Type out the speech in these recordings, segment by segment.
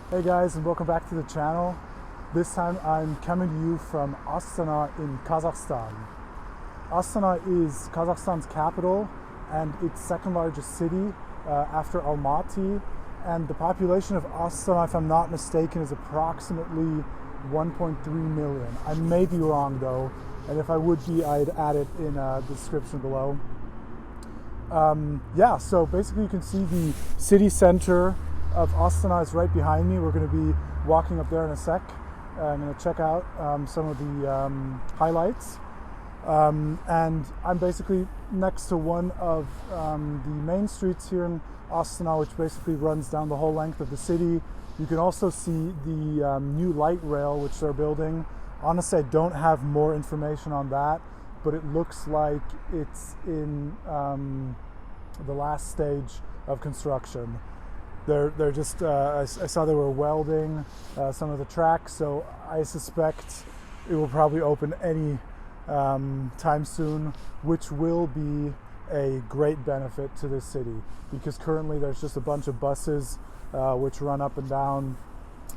Hey guys, and welcome back to the channel. This time I'm coming to you from Astana in Kazakhstan. Astana is Kazakhstan's capital and its second largest city after Almaty. And the population of Astana, if I'm not mistaken, is approximately 1.3 million. I may be wrong though, and if I would be, I'd add it in the description below. So basically you can see the city center of Astana is right behind me. We're going to be walking up there in a sec. I'm going to check out some of the highlights. And I'm basically next to one of the main streets here in Astana, which basically runs down the whole length of the city. You can also see the new light rail which they're building. Honestly, I don't have more information on that, but it looks like it's in the last stage of construction. They're just, I saw they were welding some of the tracks, so I suspect it will probably open any time soon, which will be a great benefit to this city, because currently there's just a bunch of buses which run up and down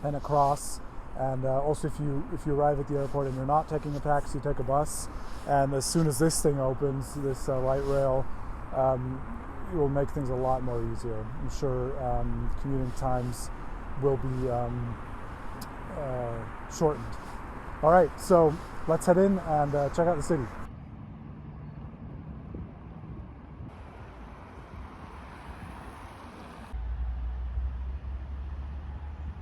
and across. And also if you arrive at the airport and you're not taking a taxi, you take a bus. And as soon as this thing opens, this light rail, it will make things a lot more easier. I'm sure commuting times will be shortened. All right, so let's head in and check out the city.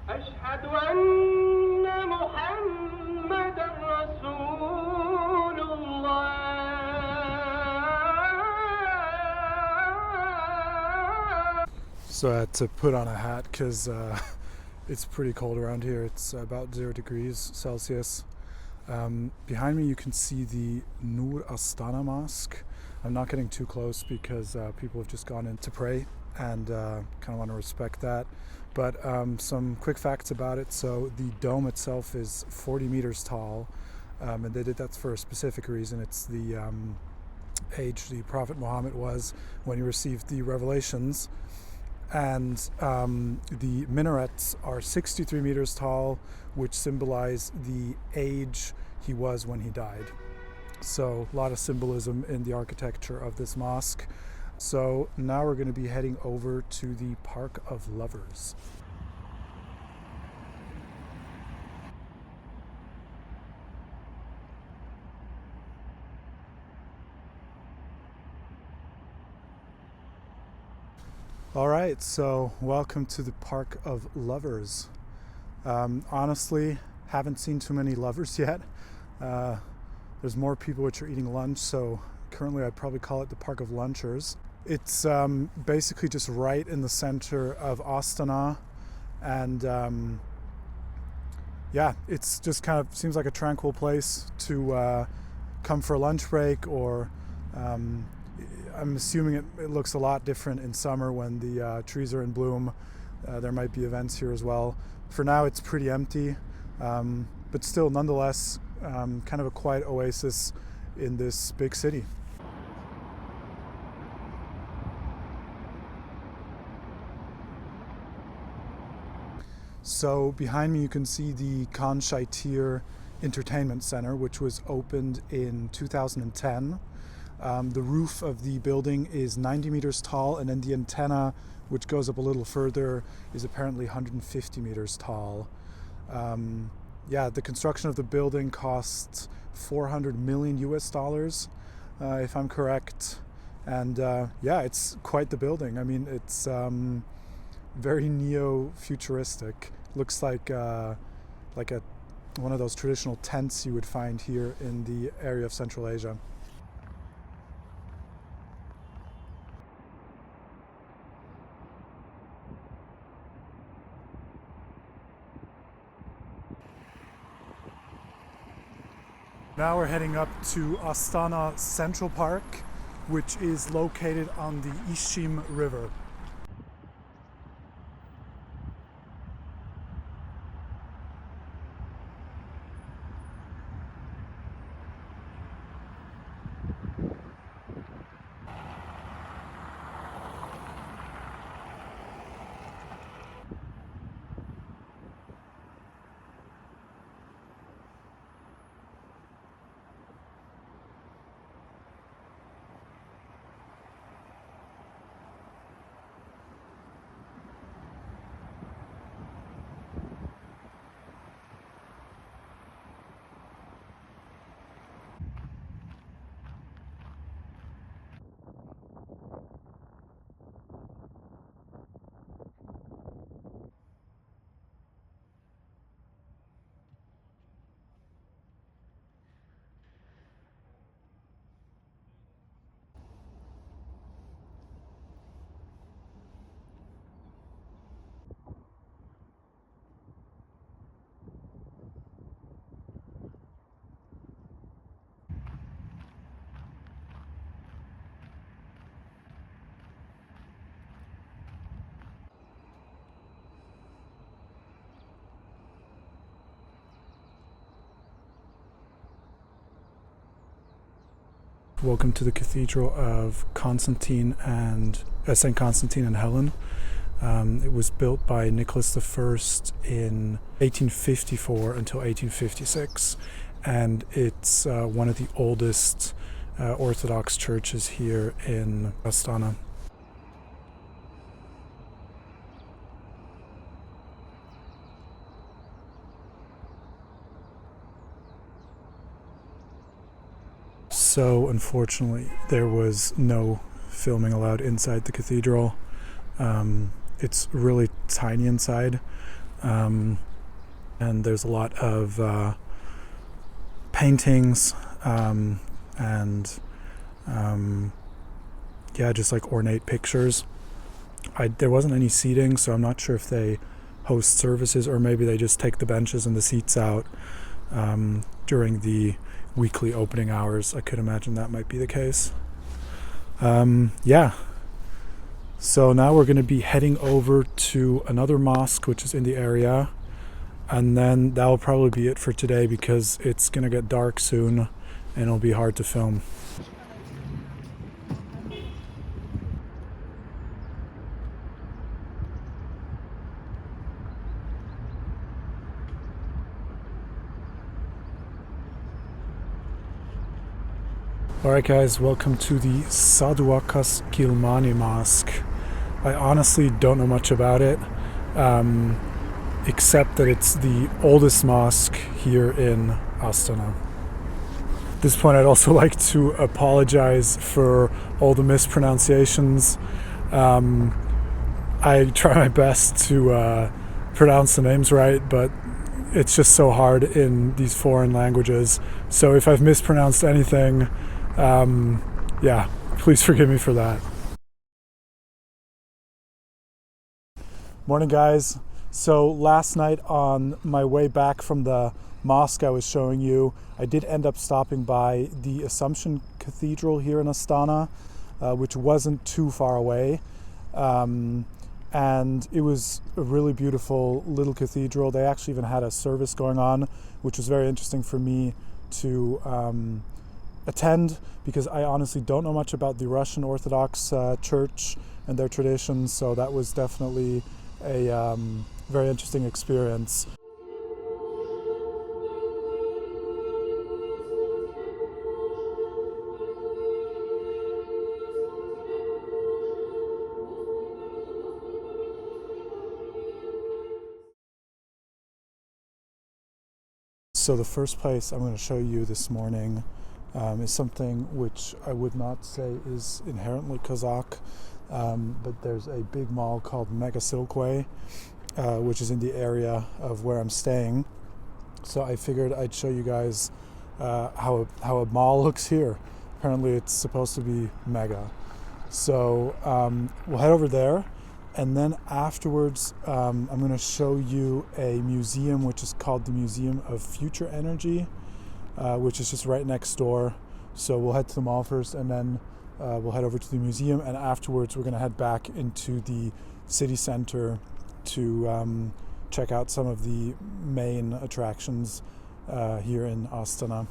أشهد أن محمدًا رسول الله. So I had to put on a hat because it's pretty cold around here. It's about 0 degrees Celsius. Behind me you can see the Nur Astana Mosque. I'm not getting too close because people have just gone in to pray, and kind of want to respect that. But some quick facts about it. So the dome itself is 40 meters tall, and they did that for a specific reason. It's the age the Prophet Muhammad was when he received the revelations. And the minarets are 63 meters tall, which symbolize the age he was when he died. So a lot of symbolism in the architecture of this mosque. So now we're going to be heading over to the Park of Lovers. All right, so welcome to the Park of Lovers. Honestly, haven't seen too many lovers yet. There's more people which are eating lunch, so currently I'd probably call it the Park of Lunchers. It's basically just right in the center of Astana, and it's just kind of seems like a tranquil place to come for a lunch break, or I'm assuming it looks a lot different in summer when the trees are in bloom. There might be events here as well. For now it's pretty empty, but still nonetheless kind of a quiet oasis in this big city. So behind me you can see the Khan Shaitir Entertainment Center, which was opened in 2010. The roof of the building is 90 meters tall, and then the antenna, which goes up a little further, is apparently 150 meters tall. The construction of the building cost 400 million US dollars, if I'm correct. And it's quite the building. I mean, it's very neo-futuristic. Looks like one of those traditional tents you would find here in the area of Central Asia. Now we're heading up to Astana Central Park, which is located on the Ishim River. Welcome to the Cathedral of St. Constantine and Helen. It was built by Nicholas I in 1854 until 1856, and it's one of the oldest Orthodox churches here in Astana. So unfortunately, there was no filming allowed inside the cathedral. It's really tiny inside, and there's a lot of paintings and just like ornate pictures. There wasn't any seating, so I'm not sure if they host services or maybe they just take the benches and the seats out during the weekly opening hours. I could imagine that might be the case. So now we're going to be heading over to another mosque which is in the area, and then that will probably be it for today because it's going to get dark soon and it'll be hard to film. Alright guys, welcome to the Saduakas Gilmani Mosque. I honestly don't know much about it, except that it's the oldest mosque here in Astana. At this point I'd also like to apologize for all the mispronunciations. I try my best to pronounce the names right, but it's just so hard in these foreign languages. So if I've mispronounced anything, please forgive me for that. Morning guys. So last night on my way back from the mosque I was showing you, I did end up stopping by the Assumption Cathedral here in Astana, which wasn't too far away. And it was a really beautiful little cathedral. They actually even had a service going on, which was very interesting for me to attend, because I honestly don't know much about the Russian Orthodox Church and their traditions, so that was definitely a very interesting experience. So the first place I'm going to show you this morning is something which I would not say is inherently Kazakh, but there's a big mall called Mega Silkway, which is in the area of where I'm staying. So I figured I'd show you guys how a mall looks here. Apparently it's supposed to be mega. So we'll head over there, and then afterwards I'm going to show you a museum which is called the Museum of Future Energy, which is just right next door. So we'll head to the mall first, and then we'll head over to the museum, and afterwards we're going to head back into the city center to check out some of the main attractions here in Astana.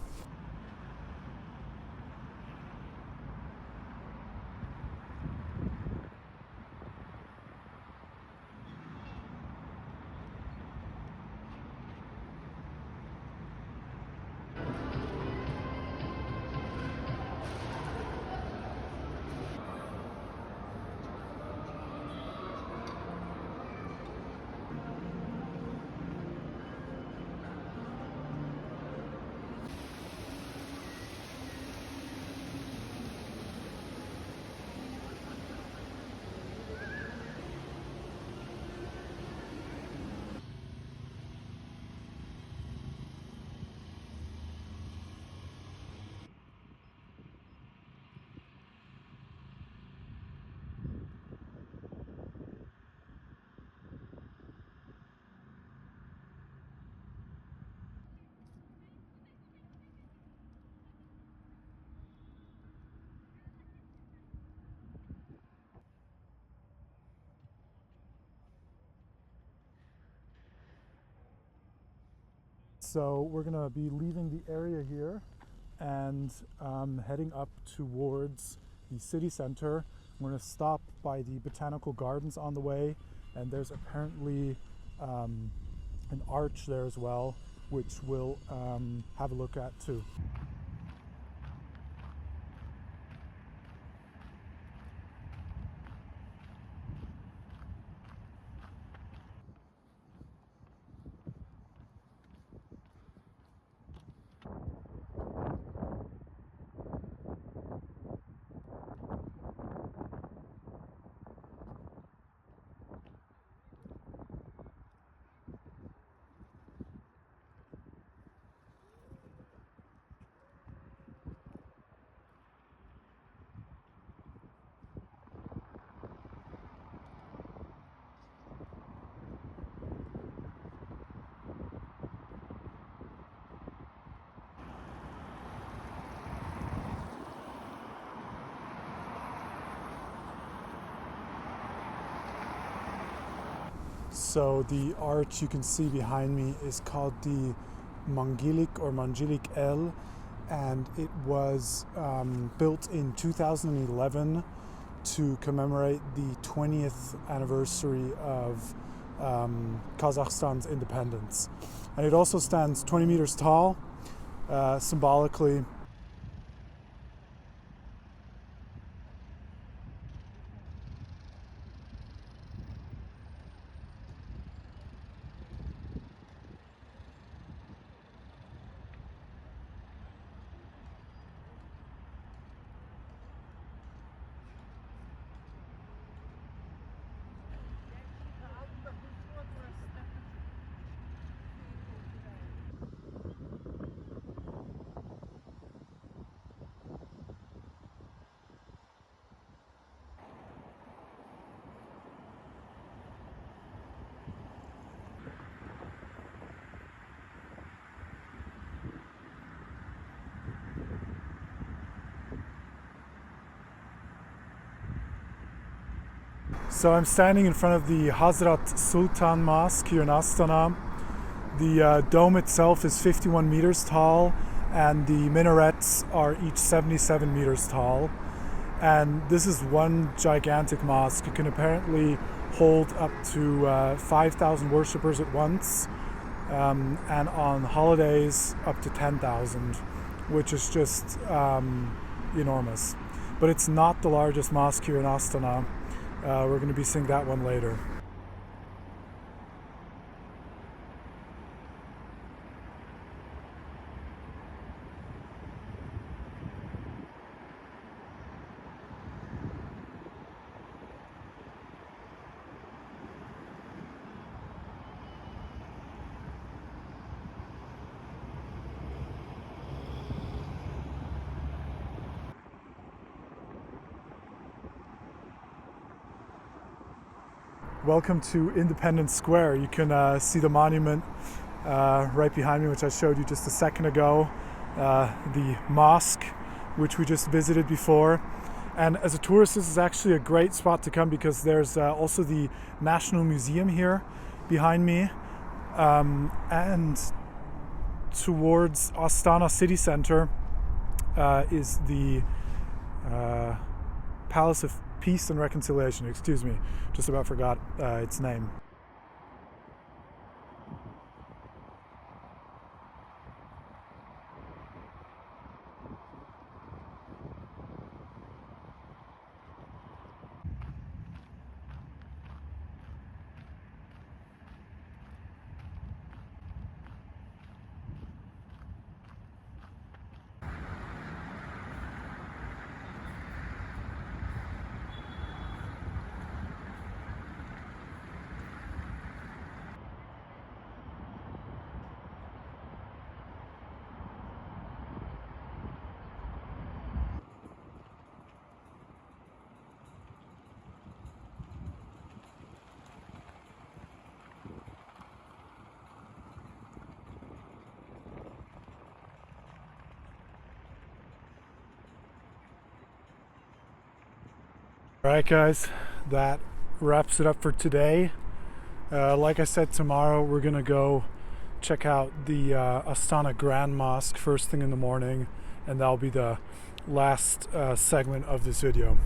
So we're going to be leaving the area here, and heading up towards the city center. We're going to stop by the botanical gardens on the way, and there's apparently an arch there as well, which we'll have a look at too. So the arch you can see behind me is called the Mangilik El, and it was built in 2011 to commemorate the 20th anniversary of Kazakhstan's independence. And it also stands 20 meters tall, symbolically. So I'm standing in front of the Hazrat Sultan Mosque here in Astana. The dome itself is 51 meters tall, and the minarets are each 77 meters tall. And this is one gigantic mosque. It can apparently hold up to 5,000 worshippers at once, and on holidays up to 10,000, which is just enormous. But it's not the largest mosque here in Astana. We're going to be seeing that one later. Welcome to Independence Square. You can see the monument right behind me, which I showed you just a second ago, the mosque, which we just visited before. And as a tourist, this is actually a great spot to come because there's also the National Museum here behind me. And towards Astana city center is the Palace of Peace and Reconciliation. Excuse me, just about forgot its name. Alright guys, that wraps it up for today. Like I said, tomorrow we're gonna go check out the Astana Grand Mosque first thing in the morning, and that'll be the last segment of this video.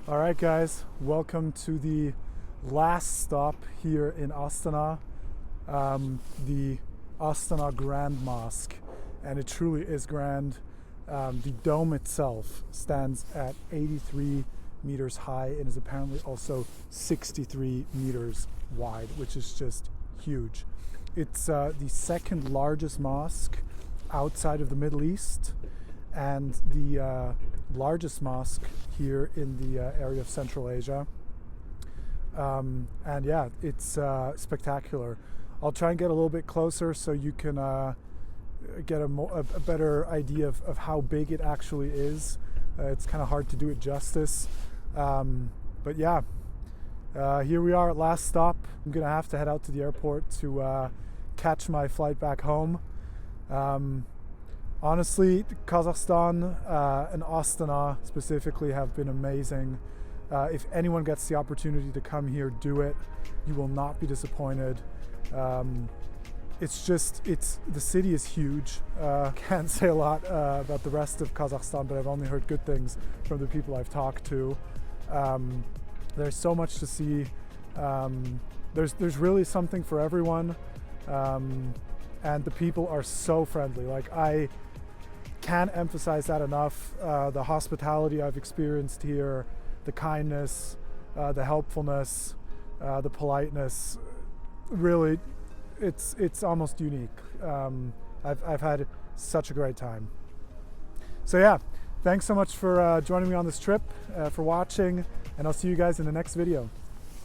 All right, guys, welcome to the last stop here in Astana, the Astana Grand Mosque, and it truly is grand. The dome itself stands at 83 meters high and is apparently also 63 meters wide, which is just huge. It's the second largest mosque outside of the Middle East, and the largest mosque here in the area of Central Asia. And yeah, it's spectacular. I'll try and get a little bit closer so you can get a better idea of how big it actually is. It's kind of hard to do it justice. But yeah, here we are at last stop. I'm gonna have to head out to the airport to catch my flight back home. Honestly, Kazakhstan and Astana specifically have been amazing. If anyone gets the opportunity to come here, do it. You will not be disappointed. The city is huge. Can't say a lot about the rest of Kazakhstan, but I've only heard good things from the people I've talked to. There's so much to see. There's really something for everyone. And the people are so friendly. Like, I can't emphasize that enough. The hospitality I've experienced here, the kindness, the helpfulness, the politeness, really, it's almost unique. I've had such a great time. So yeah, thanks so much for joining me on this trip, for watching, and I'll see you guys in the next video.